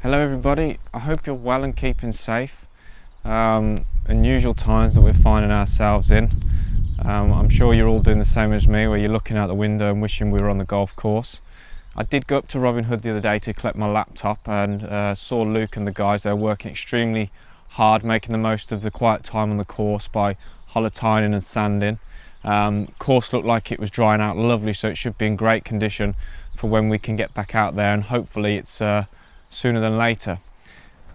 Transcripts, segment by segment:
Hello everybody, I hope you're well and keeping safe. Unusual times that we're finding ourselves in. I'm sure you're all doing the same as me, where you're looking out the window and wishing we were on the golf course. I did go up to Robin Hood the other day to collect my laptop and saw Luke and the guys. They're working extremely hard, making the most of the quiet time on the course by holotining and sanding. Course looked like it was drying out lovely, so it should be in great condition for when we can get back out there, and hopefully it's sooner than later.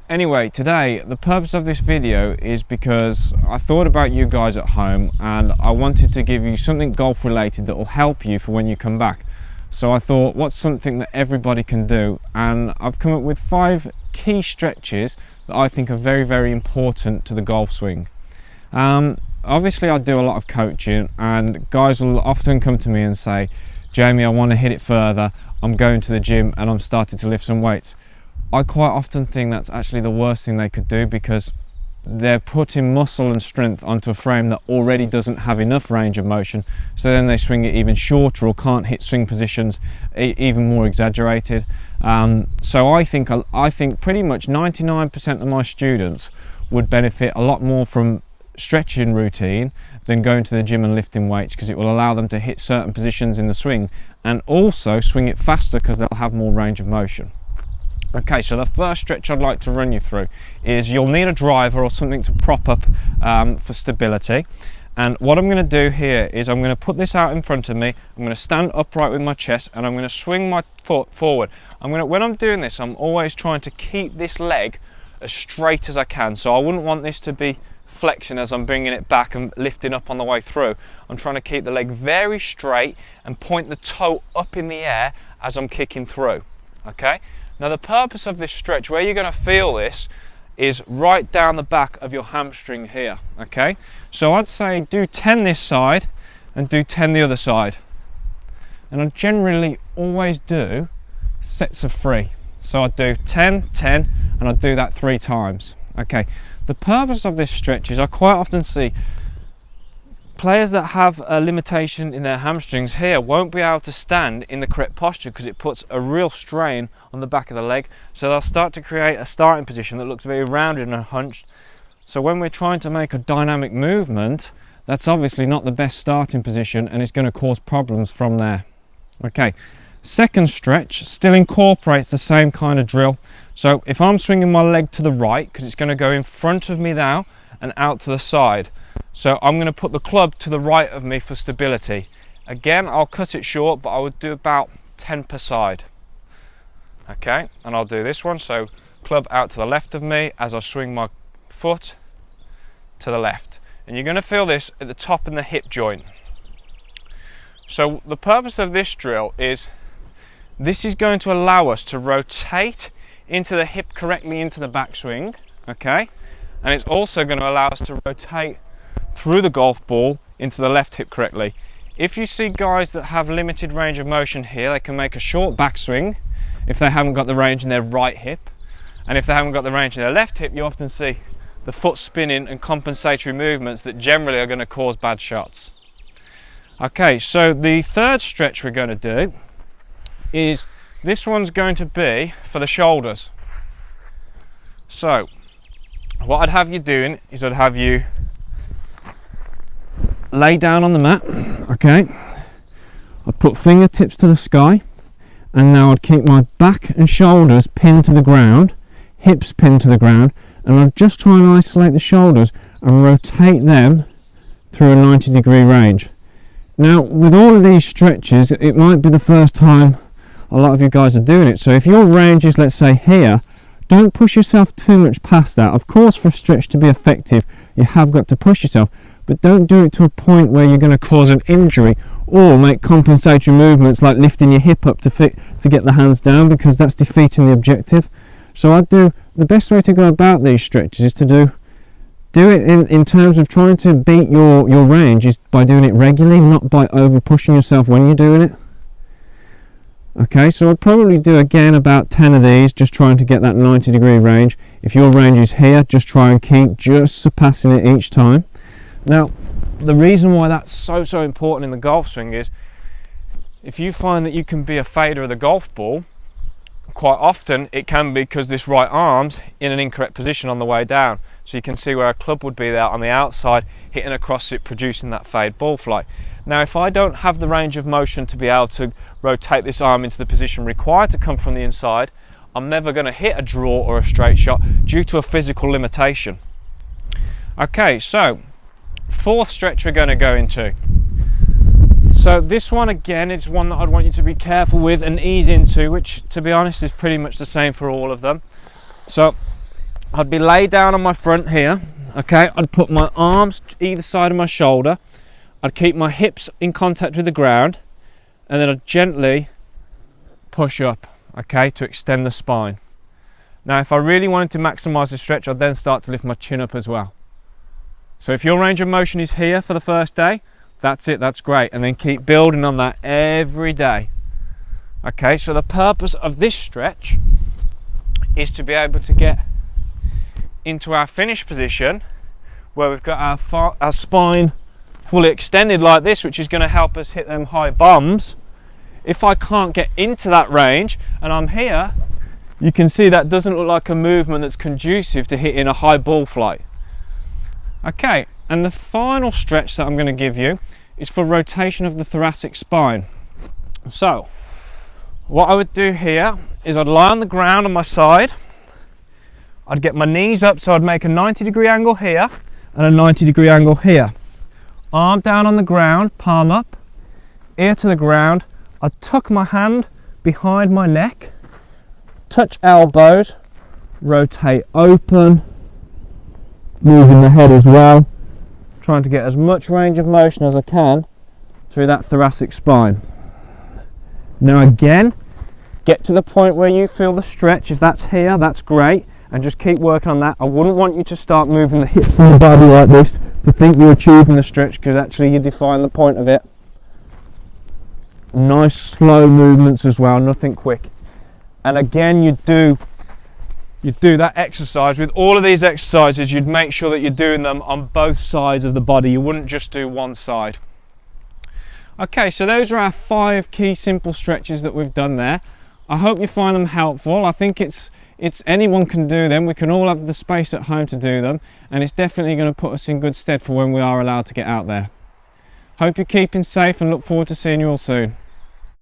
Anyway, today the purpose of this video is because I thought about you guys at home and I wanted to give you something golf related that will help you for when you come back. So I thought, what's something that everybody can do, and I've come up with 5 key stretches that I think are very important to the golf swing. Obviously I do a lot of coaching and guys will often come to me and say, Jamie, I want to hit it further, I'm going to the gym and I'm starting to lift some weights. I quite often think that's actually the worst thing they could do, because they're putting muscle and strength onto a frame that already doesn't have enough range of motion, so then they swing it even shorter or can't hit swing positions even more exaggerated. So I think pretty much 99% of my students would benefit a lot more from stretching routine than going to the gym and lifting weights, because it will allow them to hit certain positions in the swing and also swing it faster because they'll have more range of motion. Okay, so the first stretch I'd like to run you through is you'll need a driver or something to prop up for stability. And what I'm going to do here is I'm going to put this out in front of me, I'm going to stand upright with my chest and I'm going to swing my foot forward. When I'm doing this, I'm always trying to keep this leg as straight as I can, so I wouldn't want this to be flexing as I'm bringing it back and lifting up on the way through. I'm trying to keep the leg very straight and point the toe up in the air as I'm kicking through. Okay? Now the purpose of this stretch, where you're going to feel this, is right down the back of your hamstring here. Okay, so I'd say do 10 this side and do 10 the other side, and I generally always do sets of 3. So I'd do 10, 10, and I'd do that 3 times. Okay, the purpose of this stretch is I quite often see players that have a limitation in their hamstrings here won't be able to stand in the correct posture because it puts a real strain on the back of the leg, so they'll start to create a starting position that looks very rounded and hunched. So when we're trying to make a dynamic movement, that's obviously not the best starting position and it's going to cause problems from there. Okay, second stretch still incorporates the same kind of drill. So if I'm swinging my leg to the right, because it's going to go in front of me now and out to the side, so I'm going to put the club to the right of me for stability. Again, I'll cut it short, but I would do about 10 per side. Okay, and I'll do this one, so club out to the left of me as I swing my foot to the left. And you're going to feel this at the top and the hip joint. So the purpose of this drill is, this is going to allow us to rotate into the hip correctly into the backswing, okay? And it's also going to allow us to rotate through the golf ball into the left hip correctly. If you see guys that have limited range of motion here, they can make a short backswing if they haven't got the range in their right hip, and if they haven't got the range in their left hip, you often see the foot spinning and compensatory movements that generally are going to cause bad shots. Okay, so the third stretch we're going to do is, this one's going to be for the shoulders. So what I'd have you doing is I'd have you lay down on the mat, okay? I'd put fingertips to the sky, and now I'd keep my back and shoulders pinned to the ground, hips pinned to the ground, and I'd just try and isolate the shoulders and rotate them through a 90-degree range. Now with all of these stretches, it might be the first time a lot of you guys are doing it, so if your range is, let's say, here, don't push yourself too much past that. Of course, for a stretch to be effective, you have got to push yourself, but don't do it to a point where you're going to cause an injury or make compensatory movements like lifting your hip up to get the hands down, because that's defeating the objective. So I'd do, the best way to go about these stretches is to do it in terms of trying to beat your range, is by doing it regularly, not by over pushing yourself when you're doing it. Okay, so I'd probably do again about 10 of these, just trying to get that 90-degree range. If your range is here, just try and keep just surpassing it each time. Now, the reason why that's so important in the golf swing is, if you find that you can be a fader of the golf ball, quite often it can be because this right arm's in an incorrect position on the way down. So you can see where a club would be there on the outside, hitting across it, producing that fade ball flight. Now if I don't have the range of motion to be able to rotate this arm into the position required to come from the inside, I'm never going to hit a draw or a straight shot due to a physical limitation. Okay, so fourth stretch we're going to go into. So this one again is one that I'd want you to be careful with and ease into, which to be honest is pretty much the same for all of them. So I'd be laid down on my front here, okay, I'd put my arms either side of my shoulder, I'd keep my hips in contact with the ground, and then I'd gently push up, okay, to extend the spine. Now if I really wanted to maximise the stretch, I'd then start to lift my chin up as well. So if your range of motion is here for the first day, that's it, that's great, and then keep building on that every day. Okay, so the purpose of this stretch is to be able to get into our finish position where we've got our spine fully extended like this, which is going to help us hit them high bombs. If I can't get into that range and I'm here, you can see that doesn't look like a movement that's conducive to hitting a high ball flight. Okay, and the final stretch that I'm going to give you is for rotation of the thoracic spine. So what I would do here is I'd lie on the ground on my side, I'd get my knees up, so I'd make a 90-degree angle here and a 90-degree angle here. Arm down on the ground, palm up, ear to the ground. I'd tuck my hand behind my neck, touch elbows, rotate open, moving the head as well, trying to get as much range of motion as I can through that thoracic spine. Now again, get to the point where you feel the stretch. If that's here, that's great, and just keep working on that. I wouldn't want you to start moving the hips and the body like this to think you're achieving the stretch, because actually you define the point of it. Nice slow movements as well, nothing quick. And again, you do that exercise. With all of these exercises, you'd make sure that you're doing them on both sides of the body. You wouldn't just do one side. Okay, so those are our 5 key simple stretches that we've done there. I hope you find them helpful. I think it's anyone can do them. We can all have the space at home to do them, and it's definitely going to put us in good stead for when we are allowed to get out there. Hope you're keeping safe and look forward to seeing you all soon.